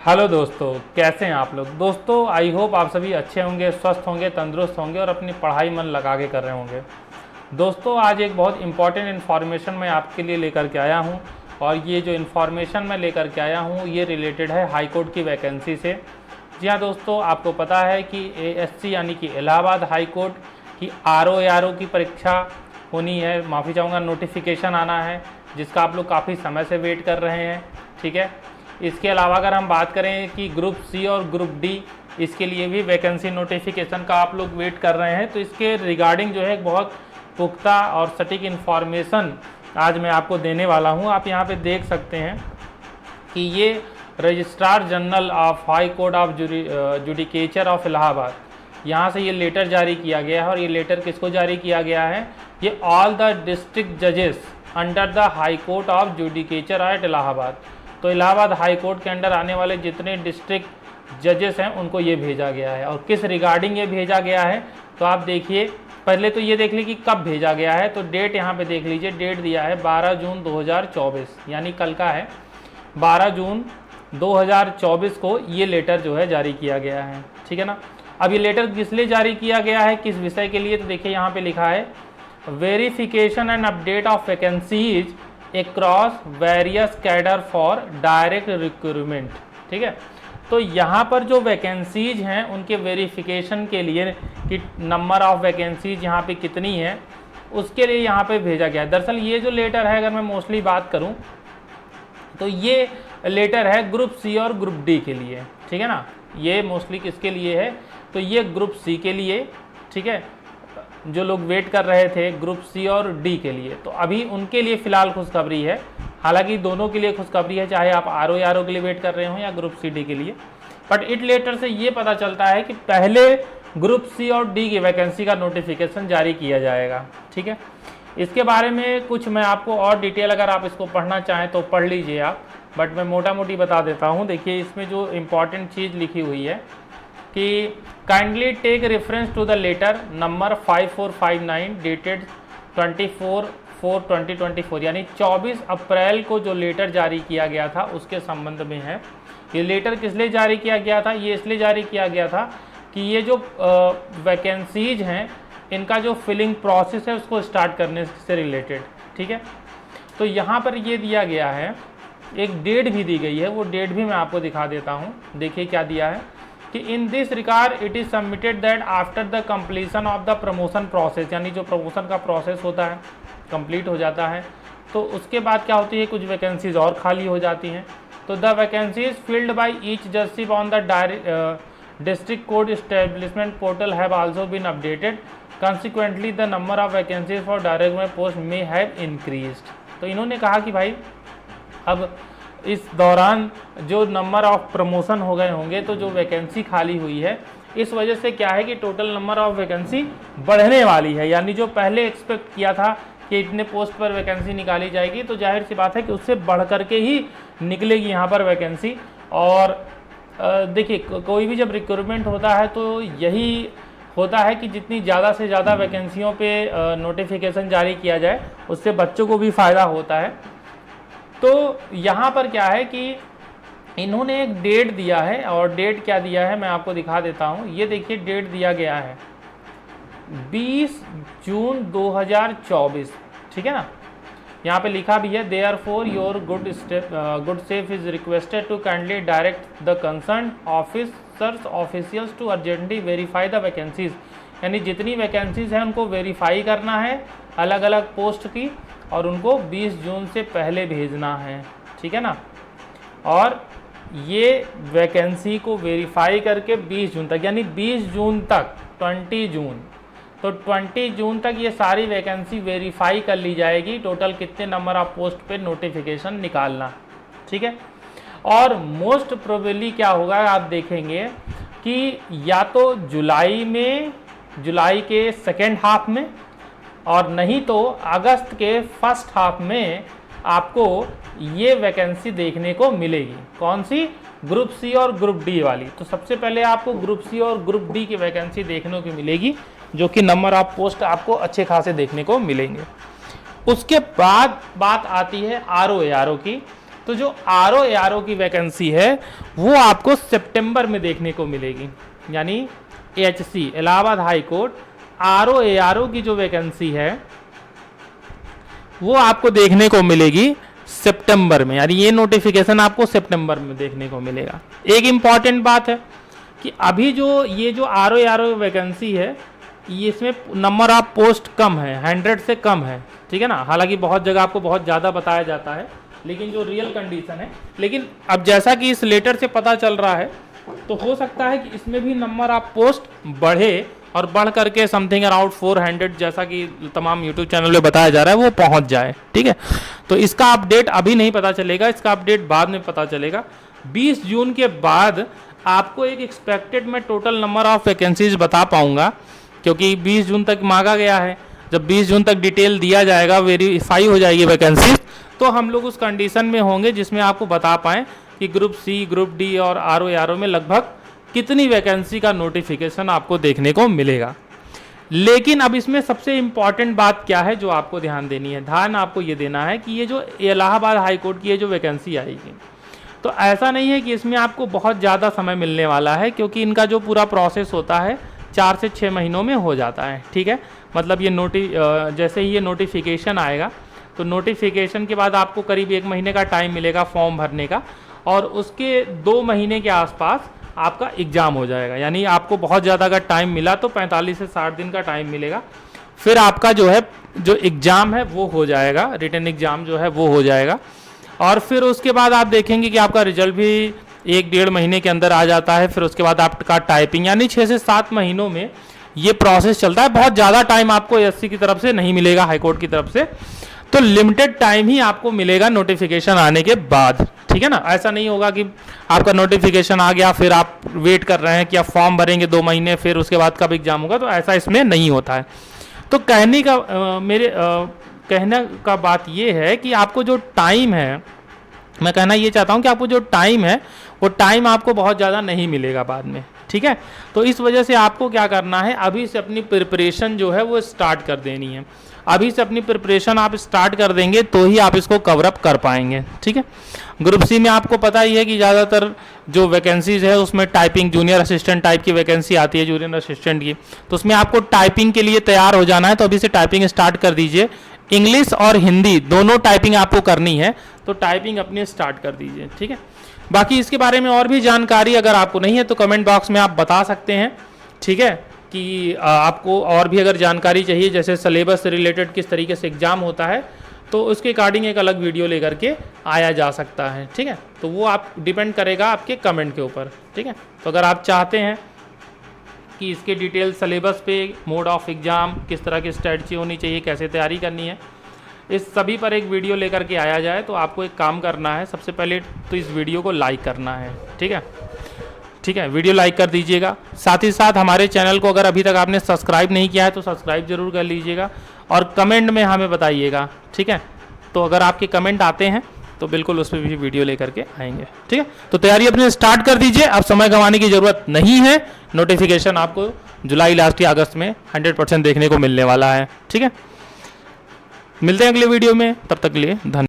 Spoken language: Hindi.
हेलो दोस्तों, कैसे हैं आप लोग। दोस्तों आई होप आप सभी अच्छे होंगे, स्वस्थ होंगे, तंदुरुस्त होंगे और अपनी पढ़ाई मन लगा के कर रहे होंगे। दोस्तों आज एक बहुत इंपॉर्टेंट इन्फॉर्मेशन मैं आपके लिए लेकर के आया हूं और ये जो इन्फॉर्मेशन मैं लेकर के आया हूं ये रिलेटेड है हाई कोर्ट की वैकेंसी से। जी हाँ दोस्तों, आपको पता है कि ASC यानी कि इलाहाबाद हाई कोर्ट की RO की परीक्षा होनी है, माफ़ी चाहूँगा, नोटिफिकेशन आना है जिसका आप लोग काफ़ी समय से वेट कर रहे हैं। ठीक है, इसके अलावा अगर हम बात करें कि ग्रुप C और ग्रुप D, इसके लिए भी वैकेंसी नोटिफिकेशन का आप लोग वेट कर रहे हैं। तो इसके रिगार्डिंग जो है एक बहुत पुख्ता और सटीक इन्फॉर्मेशन आज मैं आपको देने वाला हूं। आप यहां पे देख सकते हैं कि ये registrar general of high court of judicature of Allahabad, यहाँ से ये लेटर जारी किया गया है। और ये लेटर किसको जारी किया गया है? ये ऑल द डिस्ट्रिक्ट जजेस under the high court of judicature at Allahabad. तो इलाहाबाद हाई कोर्ट के अंडर आने वाले जितने डिस्ट्रिक्ट जजेस हैं उनको ये भेजा गया है। और किस रिगार्डिंग ये भेजा गया है तो आप देखिए, पहले तो ये देख लीजिए कि कब भेजा गया है। तो डेट यहाँ पे देख लीजिए, डेट दिया है 12 जून 2024, यानी कल का है। 12 जून 2024 को ये लेटर जो है जारी किया गया है। ठीक है ना। अब ये लेटर किस लिए जारी किया गया है, किस विषय के लिए? तो देखिए यहाँ पे लिखा है verification and update of vacancies across various cadre for direct recruitment. ठीक है, तो यहाँ पर जो वैकेंसीज हैं उनके वेरिफिकेशन के लिए कि नंबर ऑफ वैकेंसीज यहाँ पे कितनी है उसके लिए यहाँ पे भेजा गया है। दरअसल ये जो लेटर है, अगर मैं मोस्टली बात करूँ तो ये लेटर है ग्रुप C और ग्रुप D के लिए। ठीक है ना, ये मोस्टली किसके लिए है? तो ये ग्रुप C के लिए। ठीक है, जो लोग वेट कर रहे थे ग्रुप C और D के लिए, तो अभी उनके लिए फ़िलहाल खुशखबरी है। हालांकि दोनों के लिए खुशखबरी है, चाहे आप RO के लिए वेट कर रहे हो या ग्रुप C D के लिए। बट इस लेटर से ये पता चलता है कि पहले ग्रुप C और D की वैकेंसी का नोटिफिकेशन जारी किया जाएगा। ठीक है, इसके बारे में कुछ मैं आपको और डिटेल, अगर आप इसको पढ़ना चाहें तो पढ़ लीजिए आप, बट मैं मोटा मोटी बता देता हूँ। देखिए इसमें जो इम्पॉर्टेंट चीज़ लिखी हुई है कि kindly take reference to the letter number 5459 dated 24/4/2024, यानी 24 अप्रैल को जो लेटर जारी किया गया था उसके संबंध में है। ये लेटर किस लिए जारी किया गया था? ये इसलिए जारी किया गया था कि ये जो वैकेंसीज हैं इनका जो फिलिंग प्रोसेस है उसको स्टार्ट करने से रिलेटेड। ठीक है, तो यहाँ पर ये दिया गया है, एक डेट भी दी गई है, वो डेट भी मैं आपको दिखा देता हूँ। देखिए क्या दिया है कि in this regard it is submitted that after the completion of the promotion process, यानी जो प्रमोशन का प्रोसेस होता है कंप्लीट हो जाता है तो उसके बाद क्या होती है, कुछ वैकेंसीज और खाली हो जाती हैं। तो the vacancies filled by each judgeship on the district court establishment portal have also been updated, consequently the number of vacancies for direct post may have increased. तो इन्होंने कहा कि भाई अब इस दौरान जो नंबर ऑफ प्रमोशन हो गए होंगे तो जो वैकेंसी खाली हुई है इस वजह से क्या है कि टोटल नंबर ऑफ वैकेंसी बढ़ने वाली है। यानी जो पहले एक्सपेक्ट किया था कि इतने पोस्ट पर वैकेंसी निकाली जाएगी, तो जाहिर सी बात है कि उससे बढ़ करके ही निकलेगी यहाँ पर वैकेंसी। और देखिए कोई भी जब रिक्रूटमेंट होता है तो यही होता है कि जितनी ज़्यादा से ज़्यादा वैकेंसियों पे नोटिफिकेशन जारी किया जाए उससे बच्चों को भी फ़ायदा होता है। तो यहाँ पर क्या है कि इन्होंने एक डेट दिया है, और डेट क्या दिया है मैं आपको दिखा देता हूँ। ये देखिए डेट दिया गया है 20 जून 2024। ठीक है ना, यहाँ पे लिखा भी है therefore your good self is requested to kindly direct the concern officers officials to urgently verify the vacancies, यानी जितनी वैकेंसीज हैं उनको वेरीफाई करना है अलग अलग पोस्ट की, और उनको 20 जून से पहले भेजना है। ठीक है ना, और ये वैकेंसी को वेरीफाई करके 20 जून तक, यानी 20 जून तक 20 जून, तो 20 जून तक ये सारी वैकेंसी वेरीफाई कर ली जाएगी, टोटल कितने नंबर ऑफ पोस्ट पे नोटिफिकेशन निकालना। ठीक है, और मोस्ट प्रोबेबली क्या होगा आप देखेंगे कि या तो जुलाई के सेकेंड हाफ में, और नहीं तो अगस्त के फर्स्ट हाफ में आपको ये वैकेंसी देखने को मिलेगी। कौन सी? ग्रुप C और ग्रुप D वाली। तो सबसे पहले आपको ग्रुप C और ग्रुप D की वैकेंसी देखने को मिलेगी, जो कि नंबर ऑफ पोस्ट आपको अच्छे खासे देखने को मिलेंगे। उसके बाद बात आती है RO की। तो जो आरओ एआरओ की वैकेंसी है वो आपको सितंबर में देखने को मिलेगी। यानी HC Allahabad high court RO ARO की जो वैकेंसी है वो आपको देखने को मिलेगी सितंबर में, यानी ये नोटिफिकेशन आपको सितंबर में देखने को मिलेगा। एक इंपॉर्टेंट बात है कि अभी जो ये जो आरओ एआरओ वैकेंसी है ये इसमें नंबर ऑफ पोस्ट कम है, 100 से कम है, ठीक है ना। हालांकि बहुत जगह आपको बहुत ज़्यादा बताया जाता है, लेकिन जो रियल कंडीशन है, लेकिन अब जैसा कि इस लेटर से पता चल रहा है तो हो सकता है कि इसमें भी नंबर ऑफ पोस्ट बढ़े और बढ़ करके समथिंग अराउंड 400 जैसा कि तमाम यूट्यूब चैनल पे बताया जा रहा है वो पहुंच जाए, ठीक है। तो इसका अपडेट अभी नहीं पता चलेगा, इसका अपडेट बाद में पता चलेगा। 20 जून के बाद आपको एक एक्सपेक्टेड मैं टोटल नंबर ऑफ वैकेंसीज बता पाऊंगा, क्योंकि 20 जून तक मांगा गया है। जब 20 जून तक डिटेल दिया जाएगा, वेरीफाई हो जाएगी वैकेंसी, तो हम लोग उस कंडीशन में होंगे जिसमें आपको बता पाएँ कि ग्रुप सी, ग्रुप डी और आरओ एआरओ में लगभग कितनी वैकेंसी का नोटिफिकेशन आपको देखने को मिलेगा। लेकिन अब इसमें सबसे इम्पॉर्टेंट बात क्या है जो आपको ध्यान देनी है, ध्यान आपको ये देना है कि ये जो इलाहाबाद हाई कोर्ट की ये जो वैकेंसी आएगी, तो ऐसा नहीं है कि इसमें आपको बहुत ज़्यादा समय मिलने वाला है, क्योंकि इनका जो पूरा प्रोसेस होता है 4 से 6 महीनों में हो जाता है, ठीक है। मतलब ये जैसे ही ये नोटिफिकेशन आएगा तो नोटिफिकेशन के बाद आपको करीब 1 महीने का टाइम मिलेगा फॉर्म भरने का, और उसके 2 महीने के आसपास आपका एग्ज़ाम हो जाएगा। यानी आपको बहुत ज़्यादा अगर टाइम मिला तो 45 से 60 दिन का टाइम मिलेगा, फिर आपका जो है जो एग्ज़ाम है वो हो जाएगा, रिटन एग्ज़ाम जो है वो हो जाएगा। और फिर उसके बाद आप देखेंगे कि आपका रिजल्ट भी 1-1.5 महीने के अंदर आ जाता है। फिर उसके बाद आपका टाइपिंग, यानी 6 से 7 महीनों में ये प्रोसेस चलता है। बहुत ज़्यादा टाइम आपको एससी की तरफ से नहीं मिलेगा, हाईकोर्ट की तरफ से, तो लिमिटेड टाइम ही आपको मिलेगा नोटिफिकेशन आने के बाद, ठीक है ना। ऐसा नहीं होगा कि आपका नोटिफिकेशन आ गया फिर आप वेट कर रहे हैं कि आप फॉर्म भरेंगे 2 महीने फिर उसके बाद कब एग्जाम होगा, तो ऐसा इसमें नहीं होता है। तो कहने का बात ये है कि आपको जो टाइम है, मैं कहना ये चाहता हूँ कि आपको जो टाइम है वो टाइम आपको बहुत ज़्यादा नहीं मिलेगा बाद में, ठीक है। तो इस वजह से आपको क्या करना है, अभी से अपनी प्रिपरेशन जो है वो स्टार्ट कर देनी है। अभी से अपनी प्रिपरेशन आप स्टार्ट कर देंगे तो ही आप इसको कवर अप कर पाएंगे, ठीक है। ग्रुप सी में आपको पता ही है कि ज़्यादातर जो वैकेंसीज है उसमें टाइपिंग जूनियर असिस्टेंट टाइप की वैकेंसी आती है, जूनियर असिस्टेंट की, तो उसमें आपको टाइपिंग के लिए तैयार हो जाना है। तो अभी से टाइपिंग स्टार्ट कर दीजिए। इंग्लिश और हिंदी दोनों टाइपिंग आपको करनी है, तो टाइपिंग अपनी स्टार्ट कर दीजिए, ठीक है। बाकी इसके बारे में और भी जानकारी अगर आपको नहीं है तो कमेंट बॉक्स में आप बता सकते हैं, ठीक है, कि आपको और भी अगर जानकारी चाहिए, जैसे सिलेबस से रिलेटेड किस तरीके से एग्ज़ाम होता है, तो उसके अकॉर्डिंग एक अलग वीडियो लेकर के आया जा सकता है, ठीक है। तो वो आप डिपेंड करेगा आपके कमेंट के ऊपर, ठीक है। तो अगर आप चाहते हैं कि इसके डिटेल सिलेबस पे, मोड ऑफ एग्ज़ाम, किस तरह की स्ट्रेटजी होनी चाहिए, कैसे तैयारी करनी है, इस सभी पर एक वीडियो लेकर के आया जाए, तो आपको एक काम करना है, सबसे पहले तो इस वीडियो को लाइक करना है, ठीक है, ठीक है। वीडियो लाइक कर दीजिएगा। साथ ही साथ हमारे चैनल को अगर अभी तक आपने सब्सक्राइब नहीं किया है तो सब्सक्राइब जरूर कर लीजिएगा, और कमेंट में हमें बताइएगा, ठीक है। तो अगर आपके कमेंट आते हैं तो बिल्कुल उस पर भी वीडियो लेकर के आएंगे, ठीक है। तो तैयारी अपने स्टार्ट कर दीजिए, अब समय गंवाने की ज़रूरत नहीं है। नोटिफिकेशन आपको जुलाई लास्ट या अगस्त में 100% देखने को मिलने वाला है, ठीक है। मिलते हैं अगले वीडियो में, तब तक के लिए धन्यवाद।